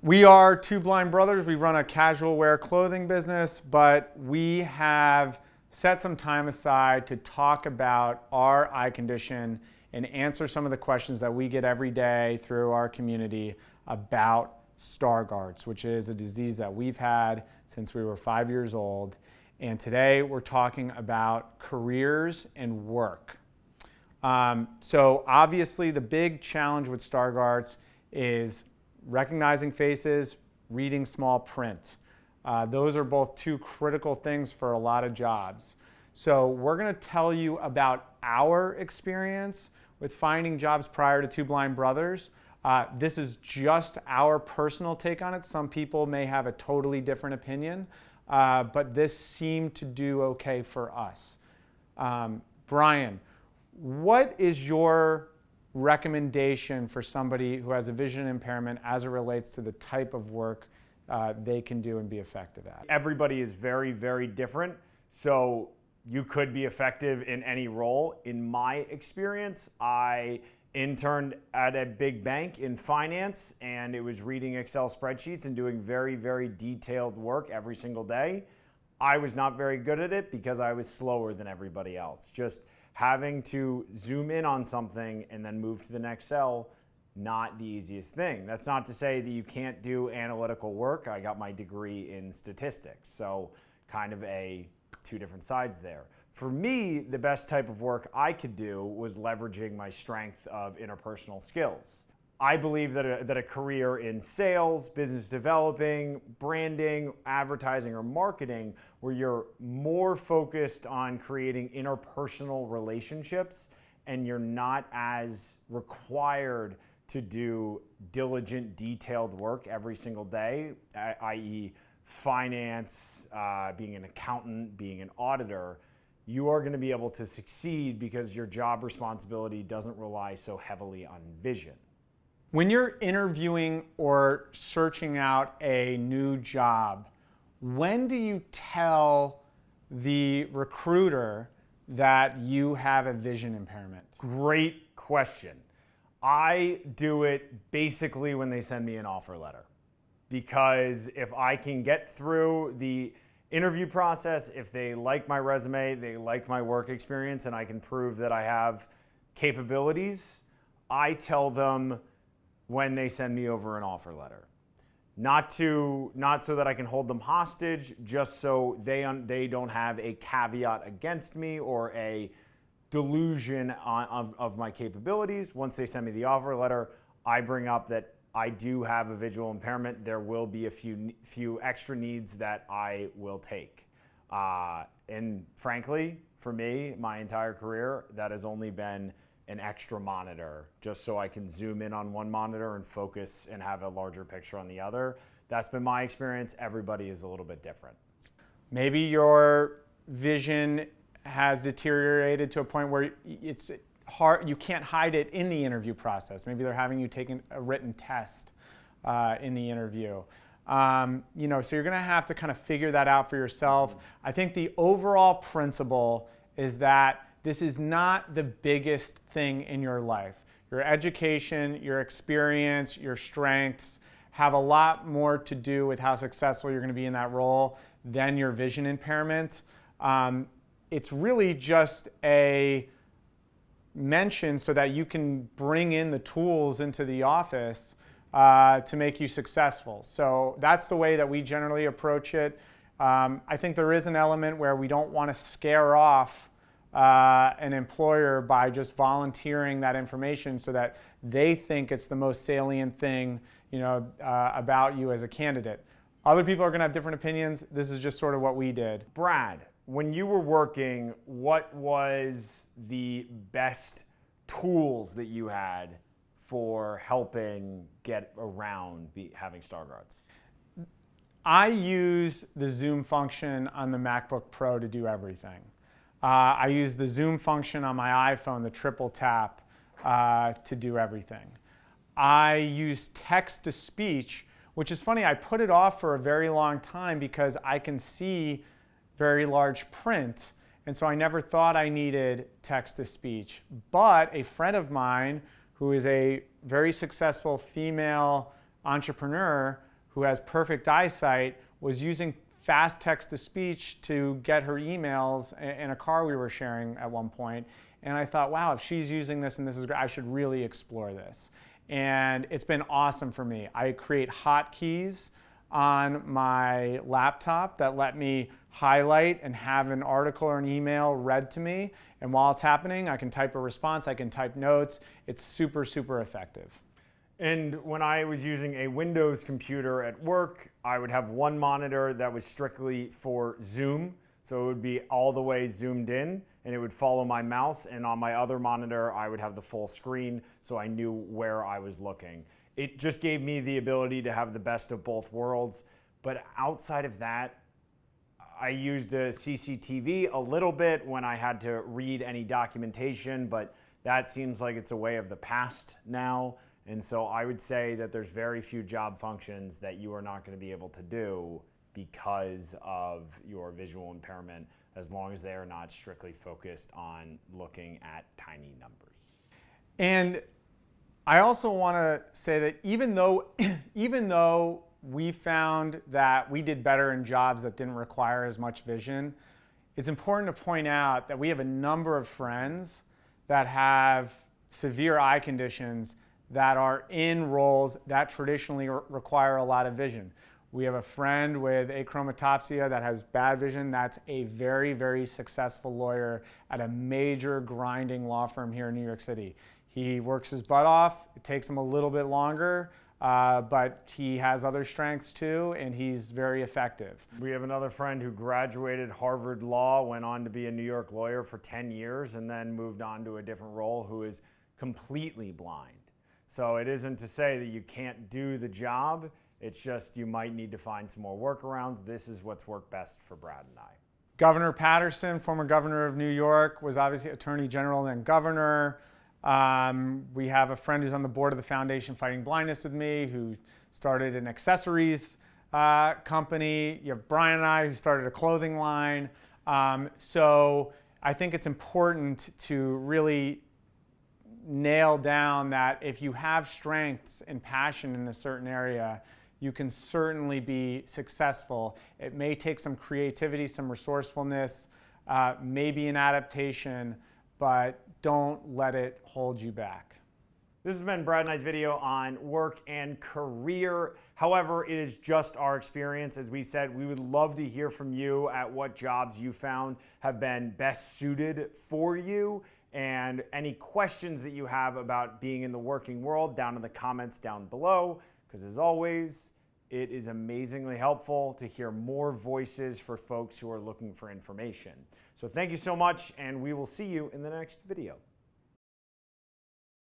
We are two blind brothers. We run a casual wear clothing business, but we have set some time aside to talk about our eye condition and answer some of the questions that we get every day through our community about Stargardts, which is a disease that we've had since we were 5 years old. And today we're talking about careers and work. So obviously the big challenge with Stargardts is recognizing faces, reading small print. Those are both two critical things for a lot of jobs. So we're going to tell you about our experience with finding jobs prior to Two Blind Brothers. This is just our personal take on it. Some people may have a totally different opinion, but this seemed to do okay for us. Brian, what is your recommendation for somebody who has a vision impairment as it relates to the type of work they can do and be effective at? Everybody is very, very different, so you could be effective in any role. In my experience, I interned at a big bank in finance, and it was reading Excel spreadsheets and doing very, very detailed work every single day. I was not very good at it because I was slower than everybody else. Just having to zoom in on something and then move to the next cell, not the easiest thing. That's not to say that you can't do analytical work. I got my degree in statistics, so kind of two different sides there. For me, the best type of work I could do was leveraging my strength of interpersonal skills. I believe that a career in sales, business developing, branding, advertising, or marketing, where you're more focused on creating interpersonal relationships and you're not as required to do diligent, detailed work every single day, i.e. finance, being an accountant, being an auditor, you are going to be able to succeed because your job responsibility doesn't rely so heavily on vision. When you're interviewing or searching out a new job, when do you tell the recruiter that you have a vision impairment? Great question. I do it basically when they send me an offer letter, because if I can get through the interview process, if they like my resume, they like my work experience, and I can prove that I have capabilities, I tell them when they send me over an offer letter. Not so that I can hold them hostage, just so they don't have a caveat against me or a delusion of my capabilities. Once they send me the offer letter, I bring up that I do have a visual impairment. There will be a few extra needs that I will take. And frankly, for me, my entire career, that has only been an extra monitor, just so I can zoom in on one monitor and focus and have a larger picture on the other. That's been my experience. Everybody is a little bit different. Maybe your vision has deteriorated to a point where it's hard, you can't hide it in the interview process. Maybe they're having you take a written test in the interview. So you're going to have to kind of figure that out for yourself. I think the overall principle is that this is not the biggest thing in your life. Your education, your experience, your strengths have a lot more to do with how successful you're going to be in that role than your vision impairment. It's really just a mention so that you can bring in the tools into the office to make you successful. So that's the way that we generally approach it. I think there is an element where we don't want to scare off an employer by just volunteering that information so that they think it's the most salient thing, about you as a candidate. Other people are going to have different opinions. This is just sort of what we did. Brad, when you were working, what was the best tools that you had for helping get around having Stargardts? I use the Zoom function on the MacBook Pro to do everything. I use the Zoom function on my iPhone, the triple tap, to do everything. I use text-to-speech, which is funny. I put it off for a very long time because I can see very large print, and so I never thought I needed text-to-speech. But a friend of mine who is a very successful female entrepreneur who has perfect eyesight, was using fast text-to-speech to get her emails in a car we were sharing at one point. And I thought, wow, if she's using this and this is great, I should really explore this. And it's been awesome for me. I create hotkeys on my laptop that let me highlight and have an article or an email read to me. And while it's happening, I can type a response, I can type notes. It's super, super effective. And when I was using a Windows computer at work, I would have one monitor that was strictly for Zoom. So it would be all the way zoomed in and it would follow my mouse. And on my other monitor, I would have the full screen so I knew where I was looking. It just gave me the ability to have the best of both worlds. But outside of that, I used a CCTV a little bit when I had to read any documentation, but that seems like it's a way of the past now. And so I would say that there's very few job functions that you are not going to be able to do because of your visual impairment, as long as they are not strictly focused on looking at tiny numbers. And I also want to say that even though we found that we did better in jobs that didn't require as much vision, it's important to point out that we have a number of friends that have severe eye conditions that are in roles that traditionally require a lot of vision. We have a friend with achromatopsia that has bad vision. That's a very, very successful lawyer at a major grinding law firm here in New York City. He works his butt off. It takes him a little bit longer, but he has other strengths too, and he's very effective. We have another friend who graduated Harvard Law, went on to be a New York lawyer for 10 years, and then moved on to a different role, who is completely blind. So it isn't to say that you can't do the job, it's just you might need to find some more workarounds. This is what's worked best for Brad and I. Governor Patterson, former governor of New York, was obviously Attorney General and then governor. We have a friend who's on the board of the Foundation Fighting Blindness with me, who started an accessories company. You have Brian and I, who started a clothing line. So I think it's important to really nail down that if you have strengths and passion in a certain area, you can certainly be successful. It may take some creativity, some resourcefulness, maybe an adaptation, but don't let it hold you back. This has been Brad and I's video on work and career. However, it is just our experience. As we said, we would love to hear from you at what jobs you found have been best suited for you, and any questions that you have about being in the working world down in the comments down below, because as always, it is amazingly helpful to hear more voices for folks who are looking for information. So thank you so much, and we will see you in the next video.